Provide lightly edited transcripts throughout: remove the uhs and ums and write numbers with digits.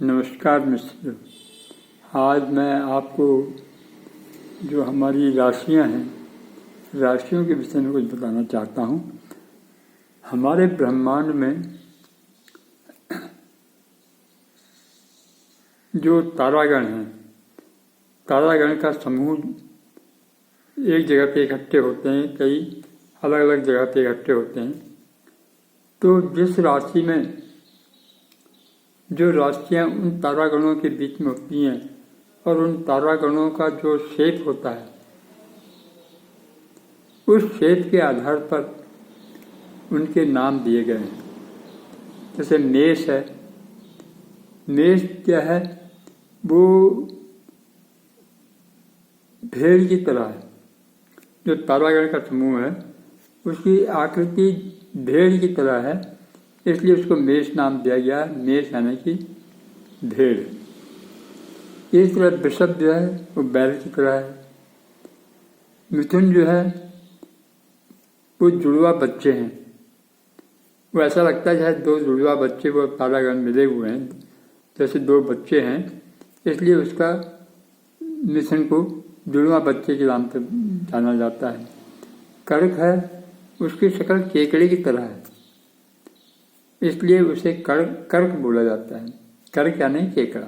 नमस्कार मित्रों। आज मैं आपको जो हमारी राशियां हैं, राशियों के विषय में कुछ बताना चाहता हूं। हमारे ब्रह्मांड में जो तारागण हैं, तारागण का समूह एक जगह पे इकट्ठे होते हैं, कई अलग अलग जगह पे इकट्ठे होते हैं। तो जिस राशि में जो राशियाँ उन तारागणों के बीच में होती हैं और उन तारागणों का जो शेप होता है, उस शेप के आधार पर उनके नाम दिए गए हैं। जैसे मेष है, मेष क्या है, वो भेड़ की तरह है। जो तारागण का समूह है उसकी आकृति भेड़ की तरह है, इसलिए उसको मेष नाम दिया गया है। मेष यानी कि भेड़। इस तरह वृषभ जो है वो बैल की तरह है। मिथुन जो है वो जुड़वा बच्चे हैं। वो ऐसा लगता है जैसे दो जुड़वा बच्चे वो तारागण मिले हुए हैं, जैसे दो बच्चे हैं, इसलिए उसका मिथुन को जुड़वा बच्चे के नाम से जाना जाता है। कर्क है, उसकी शक्ल केकड़े की तरह है, इसलिए उसे कर्क बोला जाता है। कर्क यानी केकड़ा।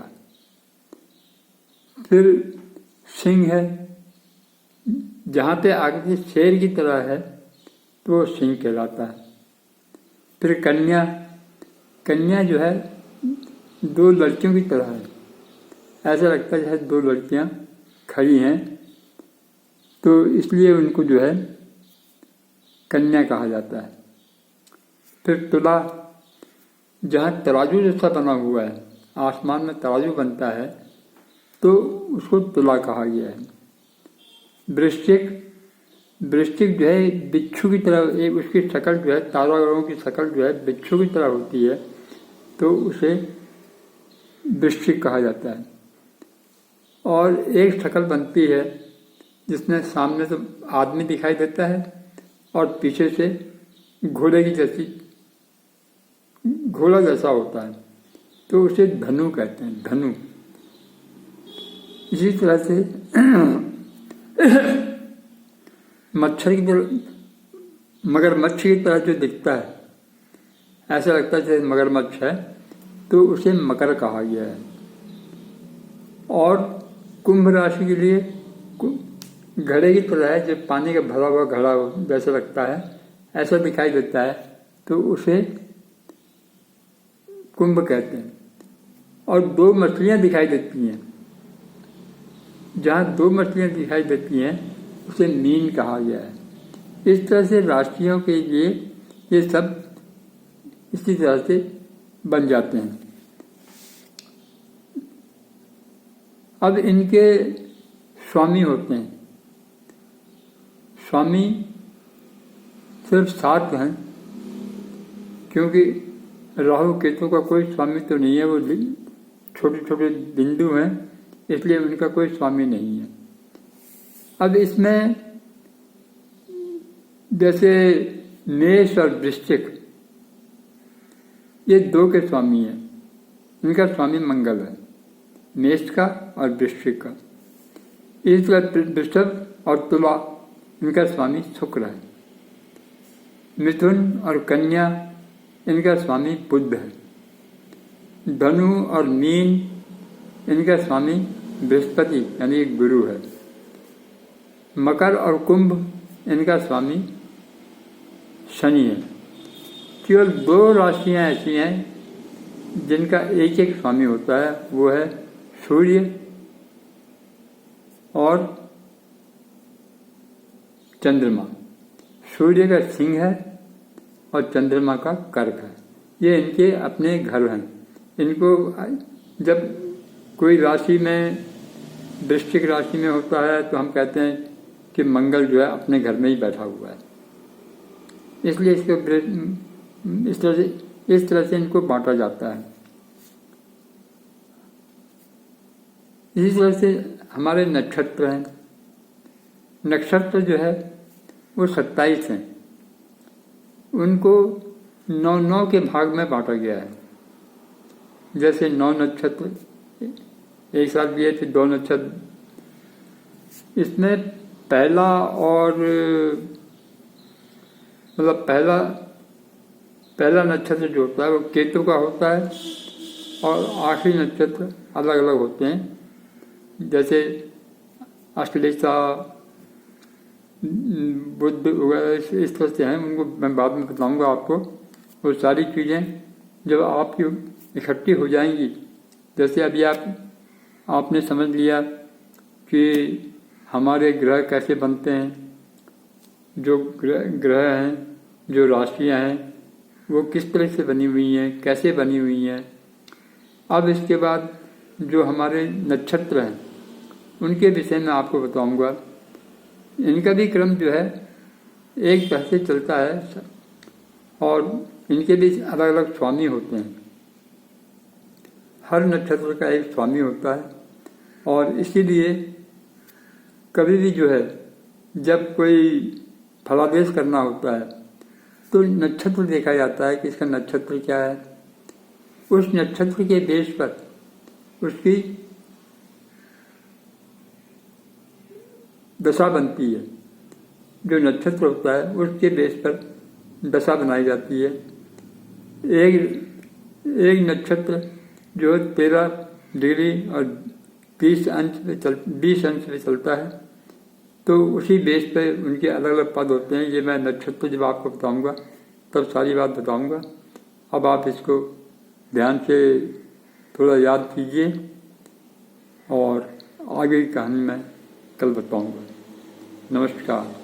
फिर सिंह है, जहाँ पे आकृति शेर की तरह है तो वो सिंह कहलाता है। फिर कन्या, कन्या जो है दो लड़कियों की तरह है, ऐसा लगता है जैसे दो लड़कियाँ खड़ी हैं, तो इसलिए उनको जो है कन्या कहा जाता है। फिर तुला, जहाँ तराजू जैसा बना हुआ है, आसमान में तराजू बनता है तो उसको तुला कहा गया है। वृश्चिक, वृश्चिक जो है बिच्छू की तरह, उसकी शक्ल जो है, तारागणों की शक्ल जो है बिच्छू की तरह होती है, तो उसे वृश्चिक कहा जाता है। और एक शक्ल बनती है जिसमें सामने से आदमी दिखाई देता है और पीछे से घोड़े की जैसी, घोड़ा जैसा होता है, तो उसे धनु कहते हैं, धनु। इसी तरह से मच्छर की तरह, मगरमच्छ की तरह जो दिखता है, ऐसा लगता है जैसे मगरमच्छ है, तो उसे मकर कहा गया है। और कुंभ राशि के लिए घड़े की तरह है, जो पानी का भरा हुआ घड़ा जैसा लगता है, ऐसा दिखाई देता है, तो उसे कुंभ कहते हैं। और दो मछलियां दिखाई देती हैं, जहाँ दो मछलियां दिखाई देती हैं उसे मीन कहा गया है। इस तरह से राशियों के लिए ये सब इसी तरह से बन जाते हैं। अब इनके स्वामी होते हैं। स्वामी सिर्फ 7 हैं, क्योंकि राहु केतु का कोई स्वामी तो नहीं है, वो छोटे छोटे बिंदु हैं, इसलिए उनका कोई स्वामी नहीं है। अब इसमें जैसे मेष और वृश्चिक, ये 2 के स्वामी हैं। इनका स्वामी मंगल है, मेष का और वृश्चिक का। इस तरह वृषभ और तुला, इनका स्वामी शुक्र है। मिथुन और कन्या, इनका स्वामी बुध है। धनु और मीन, इनका स्वामी बृहस्पति यानी गुरु है। मकर और कुंभ, इनका स्वामी शनि है। केवल 2 राशियां ऐसी हैं जिनका एक एक स्वामी होता है, वो है सूर्य और चंद्रमा। सूर्य का सिंह है और चंद्रमा का कर्क है। ये इनके अपने घर हैं। इनको जब कोई राशि में, वृश्चिक राशि में होता है, तो हम कहते हैं कि मंगल जो है अपने घर में ही बैठा हुआ है, इसलिए इसको इस तरह से इनको बांटा जाता है। इसी तरह से हमारे नक्षत्र हैं। नक्षत्र जो है वो 27 हैं। उनको 9 के भाग में बांटा गया है। जैसे 9 नक्षत्र एक साथ दिए थे, 2 नक्षत्र, इसमें पहला और मतलब पहला नक्षत्र जो होता है वो केतु का होता है और आखिरी नक्षत्र अलग अलग होते हैं, जैसे अश्लेषा, बुध वगैरह इस तरह से हैं। उनको मैं बाद में बताऊंगा आपको। वो सारी चीज़ें जब आपकी इकट्ठी हो जाएंगी, जैसे अभी आपने समझ लिया कि हमारे ग्रह कैसे बनते हैं, जो ग्रह हैं, जो राशियाँ हैं, वो किस तरह से बनी हुई हैं, कैसे बनी हुई हैं। अब इसके बाद जो हमारे नक्षत्र हैं उनके विषय में आपको बताऊंगा। इनका भी क्रम जो है एक तरह से चलता है और इनके भी अलग अलग स्वामी होते हैं। हर नक्षत्र का एक स्वामी होता है और इसीलिए कभी भी जो है जब कोई फलादेश करना होता है तो नक्षत्र देखा जाता है कि इसका नक्षत्र क्या है। उस नक्षत्र के बेस पर उसकी दशा बनती है। जो नक्षत्र होता है उसके बेस पर दशा बनाई जाती है। एक नक्षत्र जो 13 डिग्री और 20 अंश पे चलता है, तो उसी बेस पे उनके अलग अलग पद होते हैं। ये मैं नक्षत्र जब आपको बताऊंगा तब सारी बात बताऊंगा। अब आप इसको ध्यान से थोड़ा याद कीजिए और आगे की कहानी मैं कल बताऊंगा। नमस्कार।